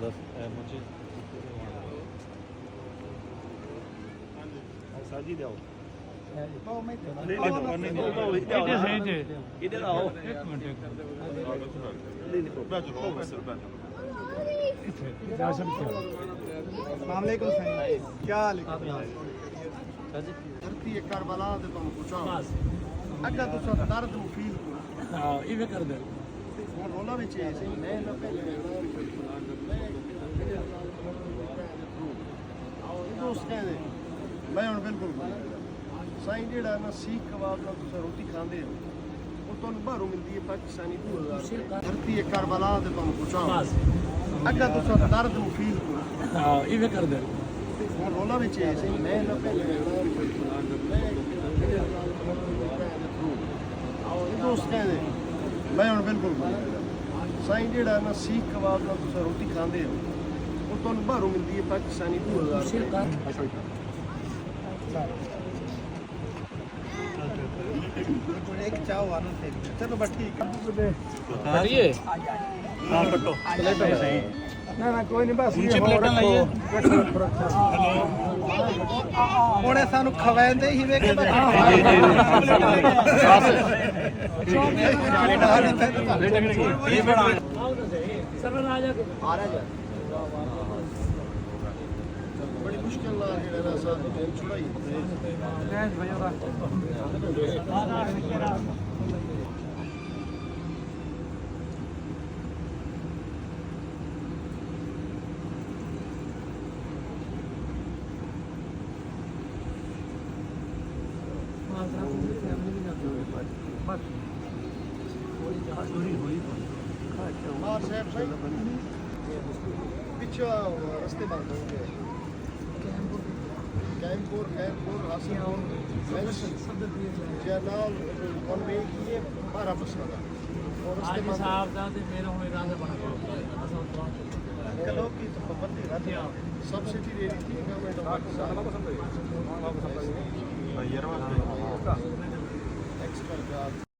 ਦੱਸ ਮੁਝੇ ਸਾਜੀ ਦਿਓ इधर आओ सलामकुम क्या हाल है धरती करबला ते तुम पूछो अगर तुस दर्द नु फील हां इवे कर दे रोला विच ऐसे मैं ना पहले दोस्त कहंदे मैं हुन बिल्कुल साईं जेड़ा ना सीख कबाब नाल तुस रोटी खांदे हो ਉਹ ਤੁਹਾਨੂੰ ਬਾਹਰੋਂ ਮਿਲਦੀ ਹੈ ਪਾਕਿਸਤਾਨੀ 2000 ਧਰਤੀ ਕਰਬਲਾ ਤੇ ਤੁਹਾਨੂੰ ਪੁੱਛਾਂ ਅੱਗਾ ਤੁਸੀਂ ਦਰਦ ਨੂੰ ਫੀਲ ਕਰੋ ਹਾਂ ਇਵੇਂ ਕਰ ਦੇ ਹੁਣ ਰੋਲਾ ਵਿੱਚ ਐਸੇ ਮੈਂ ਨਾ ਪਹਿਲੇ ਦੋਸਤ ਕਹਿੰਦੇ ਮੈਂ ਹੁਣ ਬਿਲਕੁਲ ਸਾਈਂ ਜਿਹੜਾ ਨਾ ਸੀਖ ਕਬਾਬ ਨਾਲ ਤੁਸੀਂ ਰੋਟੀ ਖਾਂਦੇ ਹੋ ਉਹ ਤੁਹਾਨੂੰ ਬਾਹਰੋਂ ਮਿਲਦੀ ਹੈ ਪਾਕਿਸਤਾਨੀ 2000 एक चाव आना चाहिए चलो बस ठीक है करिए हां कटो सही ना ना कोई नहीं बस ऊंची प्लेटां लाइए ਉਹਨੇ ਸਾਨੂੰ ਖਵਾਉਂਦੇ ਹੀ ਵੇਖ ਕੇ बड़ी मुश्किल ਨਾਲ ਜਿਹੜਾ ਨਾ ਸਾਥ ਦਿਨ ਛੁੜਾਈ ਗੈਸ ਭਈਆ ਦਾ मार साहब पीछे रास्ते बंद हो गए कैंपुर हासिलपुर जनाल कॉन्वे किए 12 बस का और रास्ते बंद साहब दा ते मेरा हुन इरादा बना कलो की तो पाबंदी रख सब्सिडी दे रही थी government of Pakistan extra charge